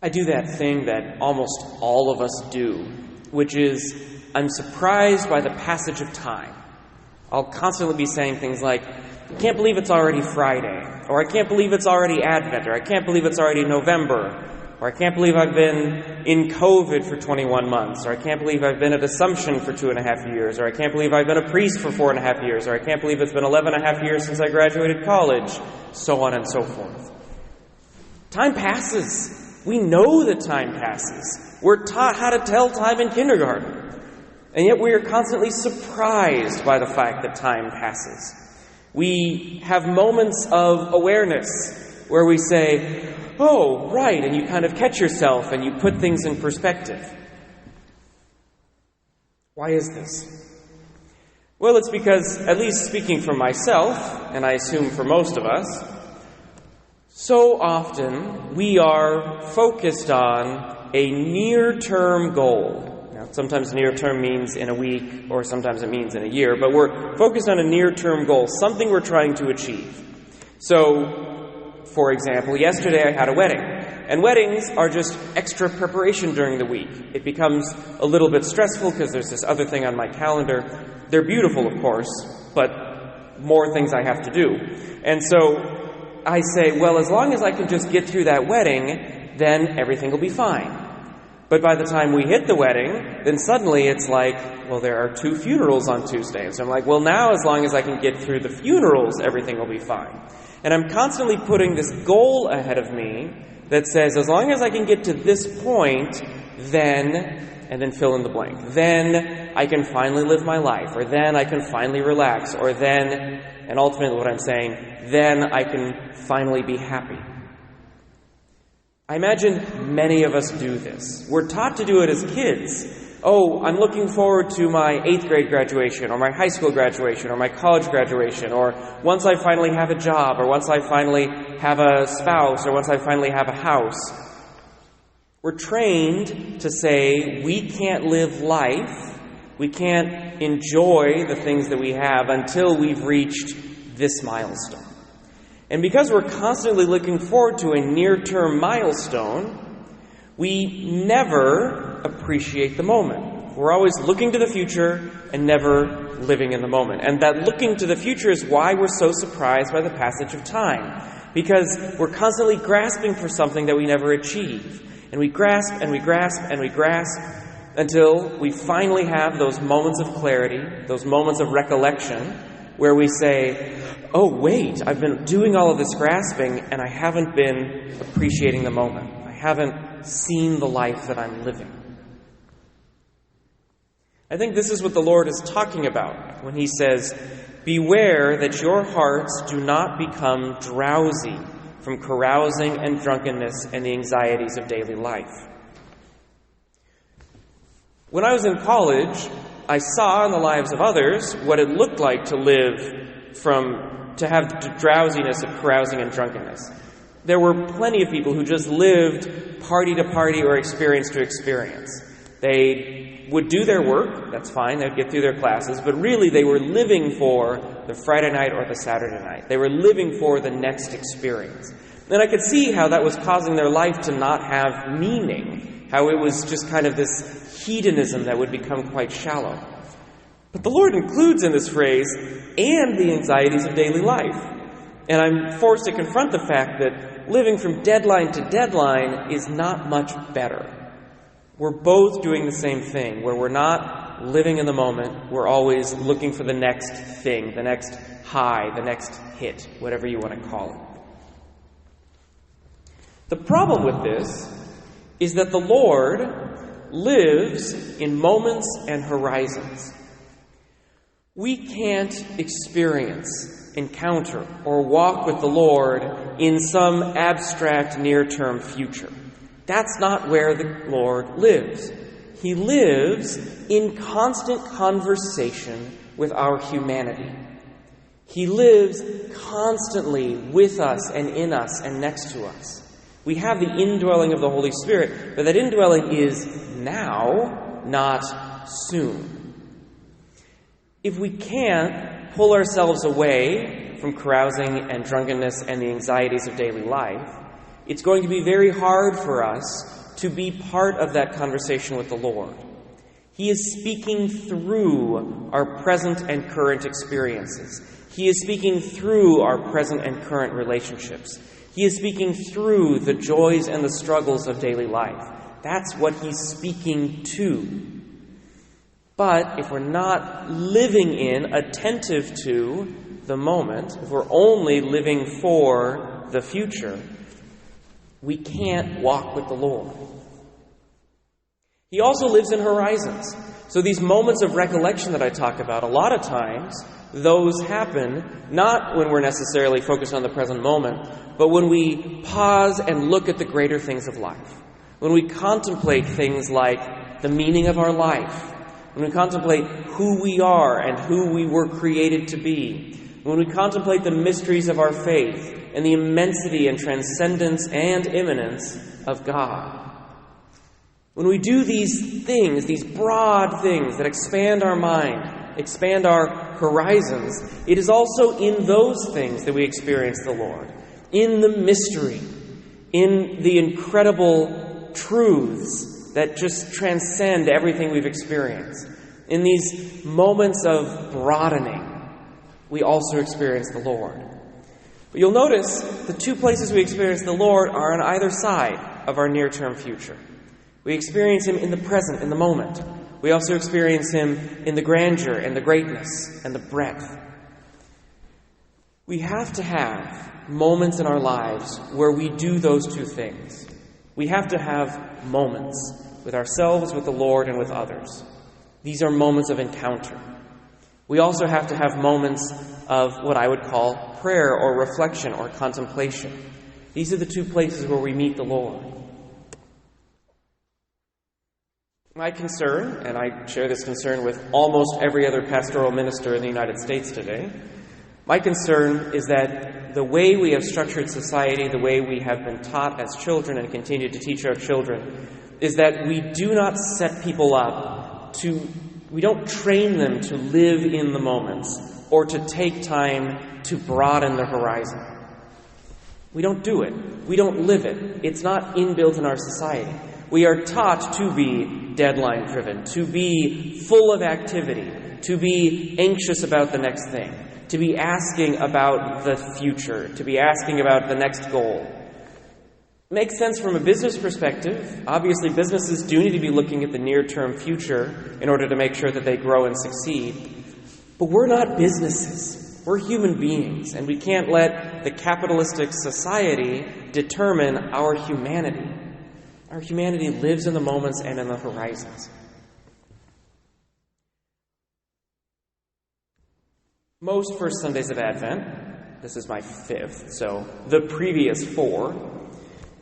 I do that thing that almost all of us do, which is I'm surprised by the passage of time. I'll constantly be saying things like, I can't believe it's already Friday, or I can't believe it's already Advent, or I can't believe it's already November, or I can't believe I've been in COVID for 21 months, or I can't believe I've been at Assumption for 2.5 years, or I can't believe I've been a priest for 4.5 years, or I can't believe it's been 11.5 years since I graduated college, so on and so forth. Time passes. We know that time passes. We're taught how to tell time in kindergarten. And yet we are constantly surprised by the fact that time passes. We have moments of awareness where we say, oh, right, and you kind of catch yourself and you put things in perspective. Why is this? Well, it's because, at least speaking for myself, and I assume for most of us, so often we are focused on a near-term goal. Now, sometimes near-term means in a week, or sometimes it means in a year, but we're focused on a near-term goal, something we're trying to achieve. So, for example, yesterday I had a wedding, and weddings are just extra preparation during the week. It becomes a little bit stressful because there's this other thing on my calendar. They're beautiful, of course, but more things I have to do. And so I say, well, as long as I can just get through that wedding, then everything will be fine. But by the time we hit the wedding, then suddenly it's like, well, there are 2 funerals on Tuesday. And so I'm like, well, now as long as I can get through the funerals, everything will be fine. And I'm constantly putting this goal ahead of me that says, as long as I can get to this point, then, and then fill in the blank, then I can finally live my life, or then I can finally relax, or then, and ultimately what I'm saying, then I can finally be happy. I imagine many of us do this. We're taught to do it as kids. Oh, I'm looking forward to my 8th grade graduation, or my high school graduation, or my college graduation, or once I finally have a job, or once I finally have a spouse, or once I finally have a house. We're trained to say we can't live life, we can't enjoy the things that we have until we've reached this milestone. And because we're constantly looking forward to a near-term milestone, we never appreciate the moment. We're always looking to the future and never living in the moment. And that looking to the future is why we're so surprised by the passage of time. Because we're constantly grasping for something that we never achieve. And we grasp and we grasp and we grasp until we finally have those moments of clarity, those moments of recollection, where we say, oh, wait, I've been doing all of this grasping and I haven't been appreciating the moment. I haven't seen the life that I'm living. I think this is what the Lord is talking about when he says, beware that your hearts do not become drowsy from carousing and drunkenness and the anxieties of daily life. When I was in college, I saw in the lives of others what it looked like to to have the drowsiness of carousing and drunkenness. There were plenty of people who just lived party to party or experience to experience. They would do their work, that's fine, they'd get through their classes, but really they were living for the Friday night or the Saturday night. They were living for the next experience. And I could see how that was causing their life to not have meaning, how it was just kind of this hedonism that would become quite shallow. But the Lord includes in this phrase, and the anxieties of daily life. And I'm forced to confront the fact that living from deadline to deadline is not much better. We're both doing the same thing, where we're not living in the moment, we're always looking for the next thing, the next high, the next hit, whatever you want to call it. The problem with this is that the Lord lives in moments and horizons. We can't experience, encounter, or walk with the Lord in some abstract near-term future. That's not where the Lord lives. He lives in constant conversation with our humanity. He lives constantly with us and in us and next to us. We have the indwelling of the Holy Spirit, but that indwelling is now, not soon. If we can't pull ourselves away from carousing and drunkenness and the anxieties of daily life, it's going to be very hard for us to be part of that conversation with the Lord. He is speaking through our present and current experiences. He is speaking through our present and current relationships. He is speaking through the joys and the struggles of daily life. That's what he's speaking to. But if we're not living in, attentive to the moment, if we're only living for the future, we can't walk with the Lord. He also lives in horizons. So these moments of recollection that I talk about, a lot of times, those happen not when we're necessarily focused on the present moment, but when we pause and look at the greater things of life. When we contemplate things like the meaning of our life. When we contemplate who we are and who we were created to be. When we contemplate the mysteries of our faith and the immensity and transcendence and immanence of God. When we do these things, these broad things that expand our mind, expand our horizons, it is also in those things that we experience the Lord. In the mystery, in the incredible truths that just transcend everything we've experienced. In these moments of broadening, we also experience the Lord. But you'll notice the two places we experience the Lord are on either side of our near-term future. We experience him in the present, in the moment. We also experience him in the grandeur and the greatness and the breadth. We have to have moments in our lives where we do those two things. We have to have moments with ourselves, with the Lord, and with others. These are moments of encounter. We also have to have moments of what I would call prayer or reflection or contemplation. These are the two places where we meet the Lord. My concern, and I share this concern with almost every other pastoral minister in the United States today, my concern is that the way we have structured society, the way we have been taught as children and continue to teach our children, is that we do not set people up we don't train them to live in the moments or to take time to broaden the horizon. We don't do it. We don't live it. It's not inbuilt in our society. We are taught to be deadline-driven, to be full of activity, to be anxious about the next thing, to be asking about the future, to be asking about the next goal. Makes sense from a business perspective. Obviously, businesses do need to be looking at the near-term future in order to make sure that they grow and succeed. But we're not businesses. We're human beings, and we can't let the capitalistic society determine our humanity. Our humanity lives in the moments and in the horizons. Most first Sundays of Advent, this is my fifth, so the previous four,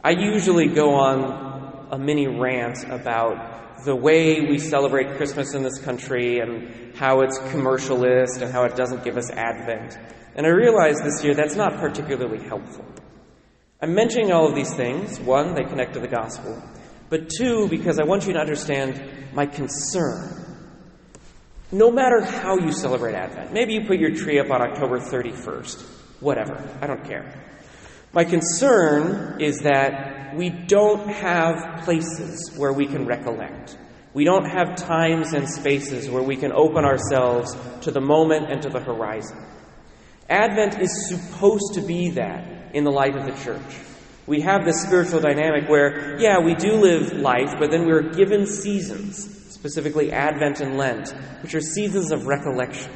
I usually go on a mini rant about the way we celebrate Christmas in this country and how it's commercialist and how it doesn't give us Advent. And I realized this year that's not particularly helpful. I'm mentioning all of these things. One, they connect to the gospel. But two, because I want you to understand my concern. No matter how you celebrate Advent, maybe you put your tree up on October 31st. Whatever. I don't care. My concern is that we don't have places where we can recollect. We don't have times and spaces where we can open ourselves to the moment and to the horizon. Advent is supposed to be that in the life of the church. We have this spiritual dynamic where, we do live life, but then we're given seasons, specifically Advent and Lent, which are seasons of recollection.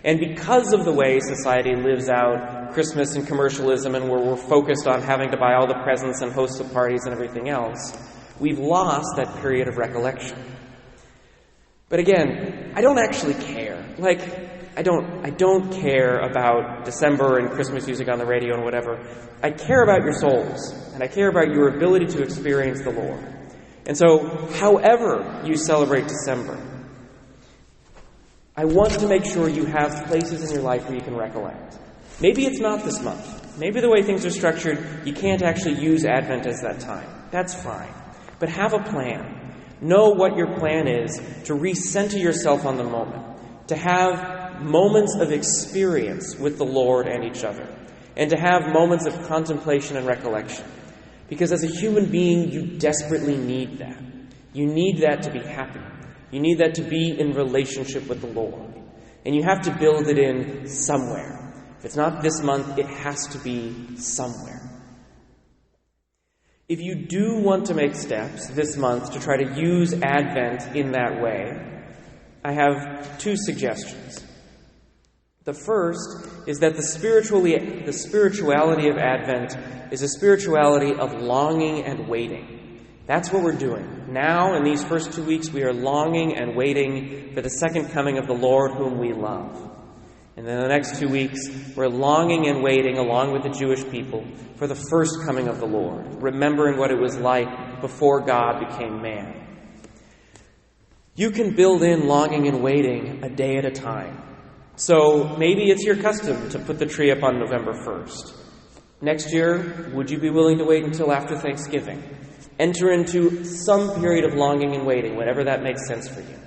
And because of the way society lives out Christmas and commercialism and where we're focused on having to buy all the presents and host the parties and everything else, we've lost that period of recollection. But again, I don't actually care. I don't care about December and Christmas music on the radio and whatever. I care about your souls, and I care about your ability to experience the Lord. And so, however you celebrate December, I want to make sure you have places in your life where you can recollect. Maybe it's not this month. Maybe the way things are structured, you can't actually use Advent as that time. That's fine. But have a plan. Know what your plan is to recenter yourself on the moment, to have moments of experience with the Lord and each other, and to have moments of contemplation and recollection. Because as a human being, you desperately need that. You need that to be happy. You need that to be in relationship with the Lord. And you have to build it in somewhere. If it's not this month, it has to be somewhere. If you do want to make steps this month to try to use Advent in that way, I have 2 suggestions. The first is that the spirituality of Advent is a spirituality of longing and waiting. That's what we're doing. Now, in these first 2 weeks, we are longing and waiting for the second coming of the Lord whom we love. And then the next 2 weeks, we're longing and waiting, along with the Jewish people, for the first coming of the Lord, remembering what it was like before God became man. You can build in longing and waiting a day at a time. So maybe it's your custom to put the tree up on November 1st. Next year, would you be willing to wait until after Thanksgiving? Enter into some period of longing and waiting, whenever that makes sense for you.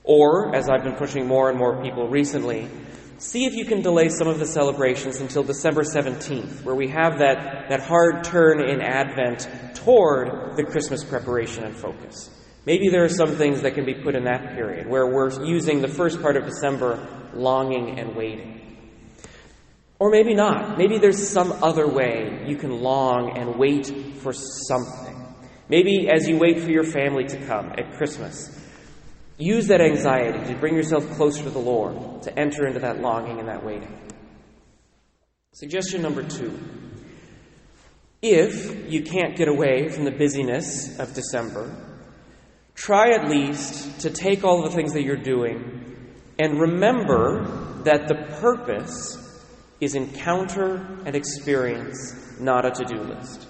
Or, as I've been pushing more and more people recently, see if you can delay some of the celebrations until December 17th, where we have that hard turn in Advent toward the Christmas preparation and focus. Maybe there are some things that can be put in that period, where we're using the first part of December longing and waiting. Or maybe not. Maybe there's some other way you can long and wait for something. Maybe as you wait for your family to come at Christmas, use that anxiety to bring yourself closer to the Lord, to enter into that longing and that waiting. Suggestion number 2. If you can't get away from the busyness of December, try at least to take all the things that you're doing and remember that the purpose is encounter and experience, not a to-do list.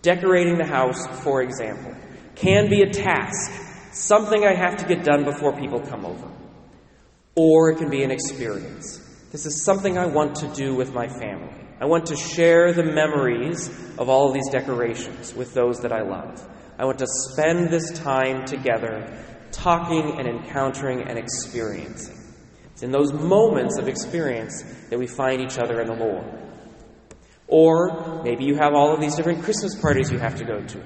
Decorating the house, for example, can be a task, something I have to get done before people come over. Or it can be an experience. This is something I want to do with my family. I want to share the memories of all of these decorations with those that I love. I want to spend this time together, talking and encountering and experiencing. It's in those moments of experience that we find each other in the Lord. Or maybe you have all of these different Christmas parties you have to go to.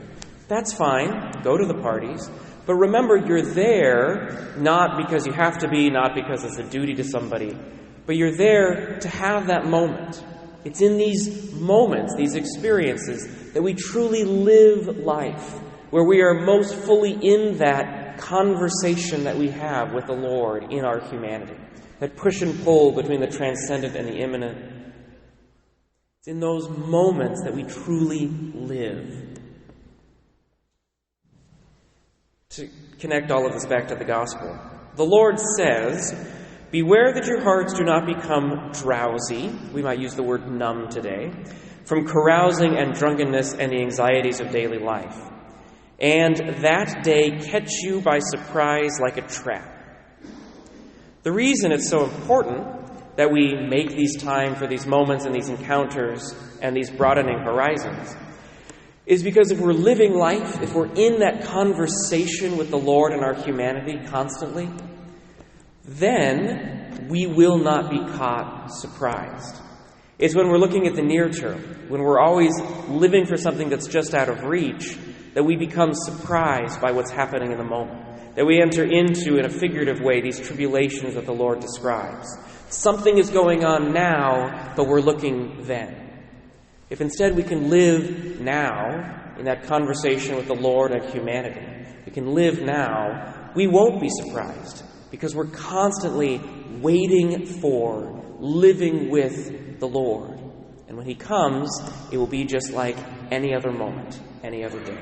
That's fine. Go to the parties. But remember, you're there not because you have to be, not because it's a duty to somebody, but you're there to have that moment. It's in these moments, these experiences, that we truly live life, where we are most fully in that conversation that we have with the Lord in our humanity, that push and pull between the transcendent and the immanent. It's in those moments that we truly live. To connect all of this back to the gospel, the Lord says, "Beware that your hearts do not become drowsy," we might use the word numb today, "from carousing and drunkenness and the anxieties of daily life, and that day catch you by surprise like a trap." The reason it's so important that we make these time for these moments and these encounters and these broadening horizons is because if we're living life, if we're in that conversation with the Lord and our humanity constantly, then we will not be caught surprised. It's when we're looking at the near term, when we're always living for something that's just out of reach, that we become surprised by what's happening in the moment. That we enter into, in a figurative way, these tribulations that the Lord describes. Something is going on now, but we're looking then. If instead we can live now in that conversation with the Lord and humanity, we can live now, we won't be surprised because we're constantly waiting for, living with the Lord. And when He comes, it will be just like any other moment, any other day.